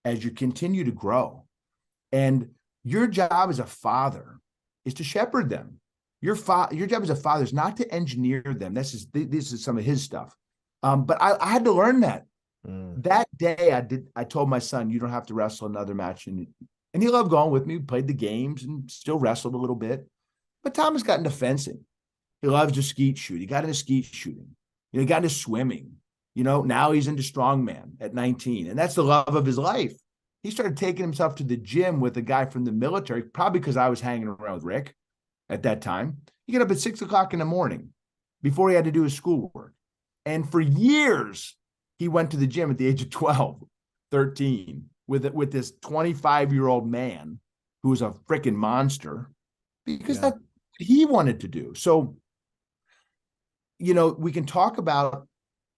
as you continue to grow. And your job as a father is to shepherd them. Your job as a father is not to engineer them. This is some of his stuff. But I had to learn that. That day I told my son, you don't have to wrestle another match. And he loved going with me, played the games and still wrestled a little bit. But Thomas got into fencing. He loves to skeet shoot. He got into skeet shooting. He got into swimming. Now he's into strongman at 19. And that's the love of his life. He started taking himself to the gym with a guy from the military, probably because I was hanging around with Rick at that time. He got up at 6 o'clock in the morning before he had to do his schoolwork. And for years, he went to the gym at the age of 12, 13 with this 25-year-old man who was a freaking monster because that's what he wanted to do. So, we can talk about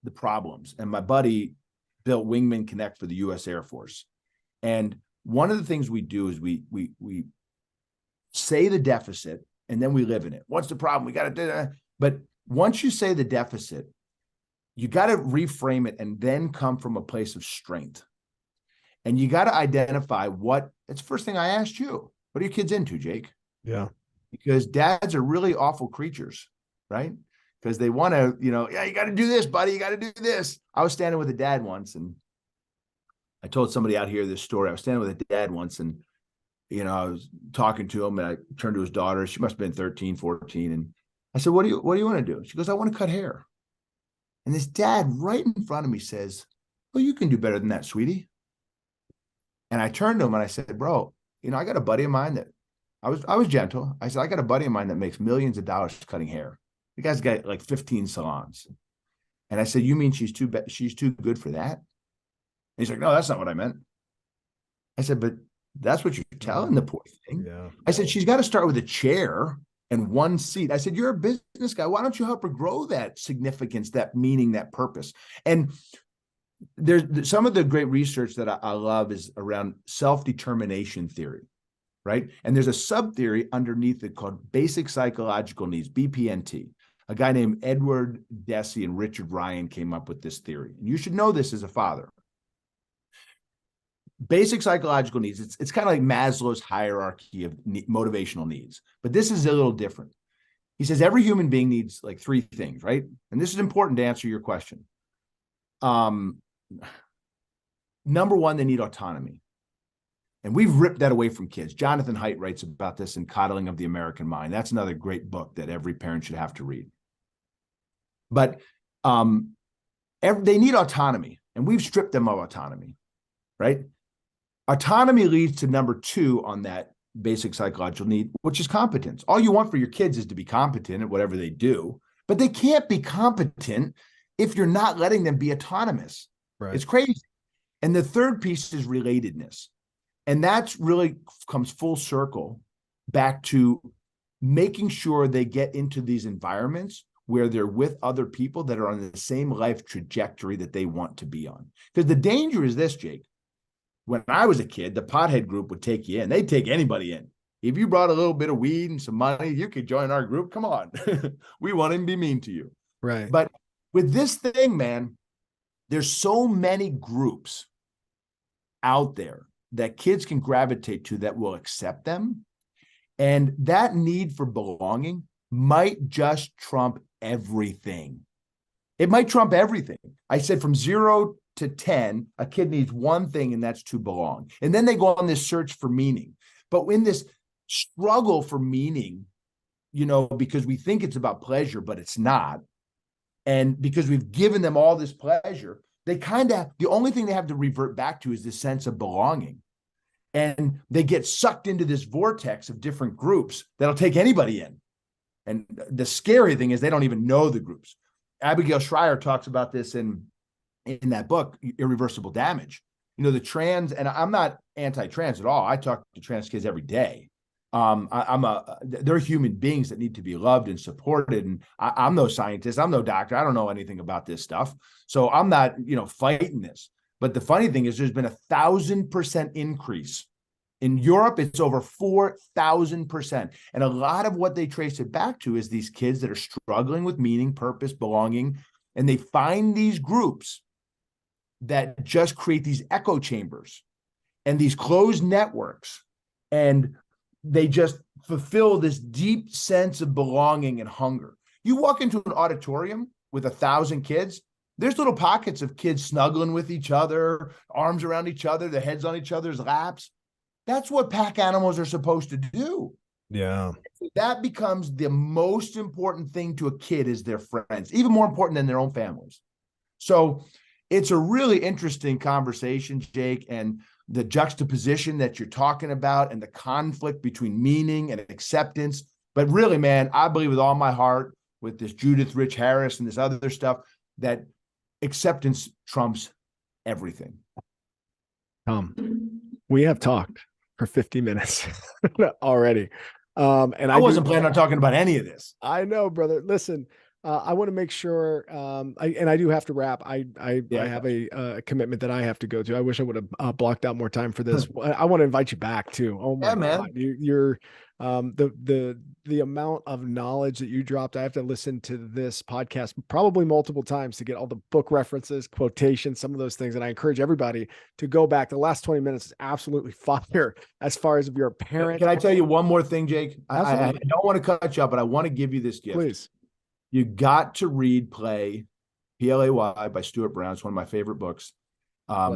the problems. And my buddy built Wingman Connect for the U.S. Air Force. And one of the things we do is we say the deficit and then we live in it. What's the problem? We got to do that. But once you say the deficit, you got to reframe it and then come from a place of strength. And you got to identify it's the first thing I asked you. What are your kids into, Jake?
Yeah.
Because dads are really awful creatures, right? Because they want to, you got to do this, buddy. You got to do this. I was standing with a dad once, and I told somebody out here this story. I was standing with a dad once, and, I was talking to him, and I turned to his daughter. She must have been 13, 14. And I said, what do you want to do? She goes, I want to cut hair. And this dad right in front of me says, well, you can do better than that, sweetie. And I turned to him and I said, bro, I got a buddy of mine that I was gentle. I said, I got a buddy of mine that makes millions of dollars cutting hair. The guy's got like 15 salons. And I said, you mean she's too good for that? And he's like, no, that's not what I meant. I said, but that's what you're telling the poor thing.
Yeah.
I said, she's got to start with a chair and one seat. I said, you're a business guy. Why don't you help her grow that significance, that meaning, that purpose? And there's some of the great research that I love is around self-determination theory, right? And there's a sub-theory underneath it called basic psychological needs, BPNT. A guy named Edward Deci and Richard Ryan came up with this theory. And you should know this as a father. Basic psychological needs, it's kind of like Maslow's hierarchy of motivational needs, but this is a little different. He says every human being needs like 3 things, right? And this is important to answer your question. Number one, they need autonomy. And we've ripped that away from kids. Jonathan Haidt writes about this in Coddling of the American Mind. That's another great book that every parent should have to read. But they need autonomy, and we've stripped them of autonomy, right? Autonomy leads to number 2 on that basic psychological need, which is competence. All you want for your kids is to be competent at whatever they do, but they can't be competent if you're not letting them be autonomous. Right. It's crazy. And the third piece is relatedness. And that's really comes full circle back to making sure they get into these environments where they're with other people that are on the same life trajectory that they want to be on. Because the danger is this, Jake. When I was a kid, the pothead group would take you in. They'd take anybody in. If you brought a little bit of weed and some money, you could join our group. Come on. We want to be mean to you.
Right.
But with this thing, man, there's so many groups out there that kids can gravitate to that will accept them. And that need for belonging might just trump everything. It might trump everything. I said from 0 to 10, a kid needs one thing, and that's to belong. And then they go on this search for meaning. But in this struggle for meaning, because we think it's about pleasure, but it's not. And because we've given them all this pleasure, they the only thing they have to revert back to is this sense of belonging. And they get sucked into this vortex of different groups that'll take anybody in. And the scary thing is they don't even know the groups. Abigail Schreier talks about this in that book, Irreversible Damage. The trans, and I'm not anti-trans at all. I talk to trans kids every day. They're human beings that need to be loved and supported. And I'm no scientist. I'm no doctor. I don't know anything about this stuff. So I'm not, fighting this. But the funny thing is there's been 1,000% increase. In Europe, it's over 4,000%. And a lot of what they trace it back to is these kids that are struggling with meaning, purpose, belonging, and they find these groups that just create these echo chambers and these closed networks. And they just fulfill this deep sense of belonging and hunger. You walk into an auditorium with 1,000 kids, there's little pockets of kids snuggling with each other, arms around each other, their heads on each other's laps. That's what pack animals are supposed to do.
Yeah.
That becomes the most important thing to a kid is their friends, even more important than their own families. So it's a really interesting conversation, Jake, and the juxtaposition that you're talking about and the conflict between meaning and acceptance. But really, man, I believe with all my heart with this Judith Rich Harris and this other stuff that acceptance trumps everything.
We have talked for 50 minutes already. And
I wasn't planning on talking about any of this.
I know, brother. Listen, I want to make sure, I do have to wrap. I have a commitment that I have to go to. I wish I would have blocked out more time for this. I want to invite you back too. Oh my God, you're the amount of knowledge that you dropped. I have to listen to this podcast probably multiple times to get all the book references, quotations, some of those things. And I encourage everybody to go back. The last 20 minutes is absolutely fire as far as if you're a parent.
Can I tell you one more thing, Jake? I don't want to cut you up, but I want to give you this gift.
Please.
You got to read Play, P-L-A-Y by Stuart Brown. It's one of my favorite books.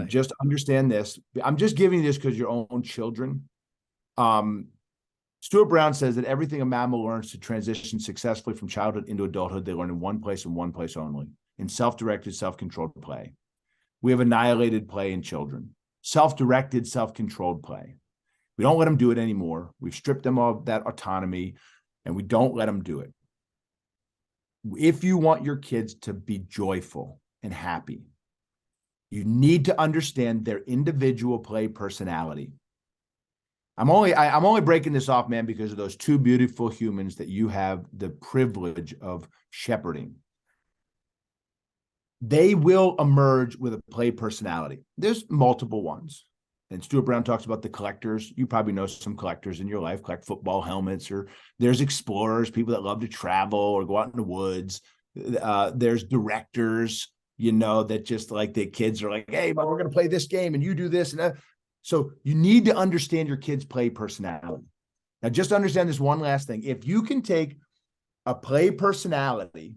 Just understand this. I'm just giving you this because your own children. Stuart Brown says that everything a mammal learns to transition successfully from childhood into adulthood, they learn in one place and one place only, in self-directed, self-controlled play. We have annihilated play in children, self-directed, self-controlled play. We don't let them do it anymore. We've stripped them of that autonomy, and we don't let them do it. If you want your kids to be joyful and happy, you need to understand their individual play personality. I'm only breaking this off, man, because of those two beautiful humans that you have the privilege of shepherding. They will emerge with a play personality. There's multiple ones. And Stuart Brown talks about the collectors. You probably know some collectors in your life, collect football helmets, or there's explorers, people that love to travel or go out in the woods. There's directors, that just like the kids are like, hey, but we're going to play this game and you do this. And that. So you need to understand your kids' play personality. Now, just understand this one last thing. If you can take a play personality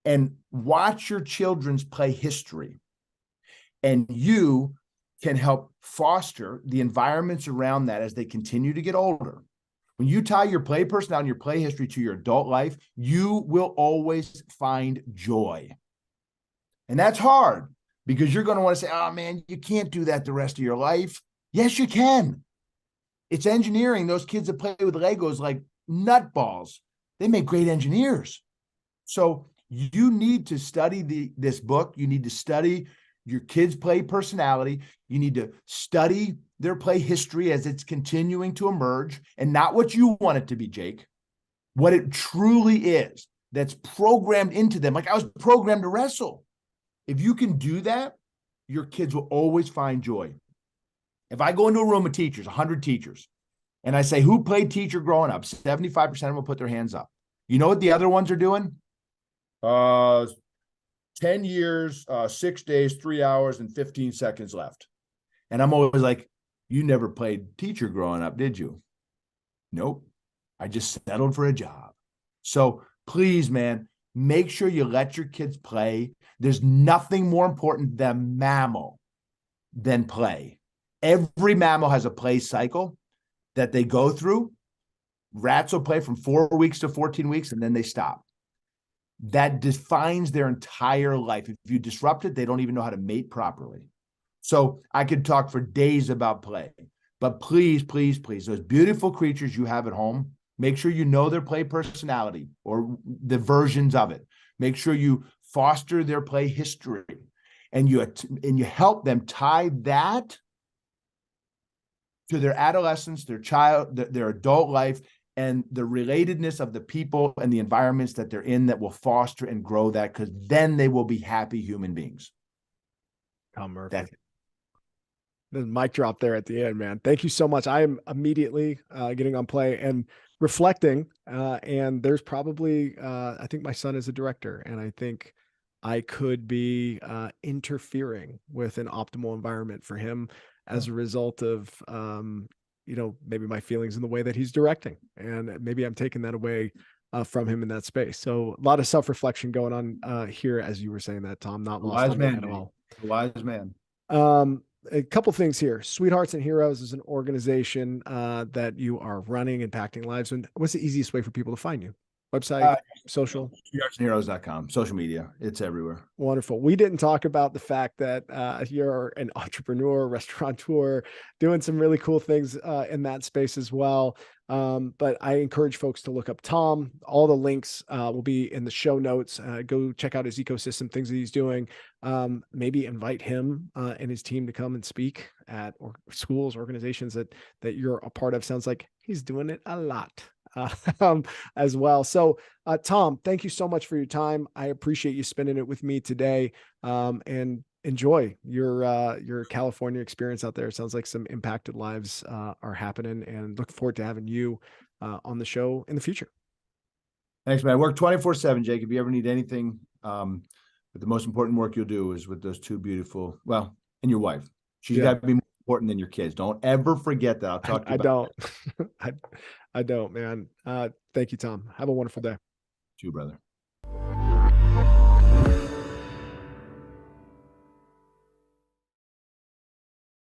and watch your children's play history, and you can help foster the environments around that as they continue to get older. When you tie your play personality and your play history to your adult life, you will always find joy. And that's hard because you're going to want to say, oh man, you can't do that the rest of your life. Yes, you can. It's engineering. Those kids that play with Legos like nutballs, they make great engineers. So you need to study this book. You need to study your kids' play personality. You need to study their play history as it's continuing to emerge, and not what you want it to be, Jake, what it truly is that's programmed into them. Like I was programmed to wrestle. If you can do that, your kids will always find joy. If I go into a room of teachers, 100 teachers, And I say, who played teacher growing up? 75% of them will put their hands up. You know what the other ones are doing? Uh, 10 years, 6 days, 3 hours, and 15 seconds left. And I'm always like, you never played teacher growing up, did you? Nope. I just settled for a job. So please, man, make sure you let your kids play. There's nothing more important than mammal than play. Every mammal has a play cycle that they go through. Rats will play from 4 weeks to 14 weeks, and then they stop. That defines their entire life. If you disrupt it, they don't even know how to mate properly. So I could talk for days about play, but please, please, please, those beautiful creatures you have at home, make sure you know their play personality or the versions of it. Make sure you foster their play history, and you help them tie that to their adolescence, their adult life, and the relatedness of the people and the environments that they're in that will foster and grow that, because then they will be happy human beings.
Tom Murphy. The mic drop there at the end, man. Thank you so much. I am immediately getting on play and reflecting. And there's probably, I think my son is a director, and I think I could be interfering with an optimal environment for him as a result of, maybe my feelings in the way that he's directing. And maybe I'm taking that away from him in that space. So a lot of self-reflection going on here, as you were saying that, Tom, not lost
Wise
on me
man,
at all.
wise man.
A couple things here. Sweethearts and Heroes is an organization that you are running, impacting lives. And what's the easiest way for people to find you? Website, social?
Sweetheartsandheroes.com, social media. It's everywhere.
Wonderful. We didn't talk about the fact that you're an entrepreneur, restaurateur, doing some really cool things in that space as well. But I encourage folks to look up Tom. All the links will be in the show notes. Go check out his ecosystem, things that he's doing. Maybe invite him and his team to come and speak at schools, organizations that you're a part of. Sounds like he's doing it a lot. As well. So, Tom, thank you so much for your time. I appreciate you spending it with me today, and enjoy your California experience out there. It sounds like some impacted lives are happening, and look forward to having you on the show in the future.
Thanks, man. I work 24/7, Jake. If you ever need anything, but the most important work you'll do is with those two beautiful, well, and your wife. She's got to be more important than your kids. Don't ever forget that. I'll talk to you about
I don't, man. Thank you, Tom. Have a wonderful day.
you, brother.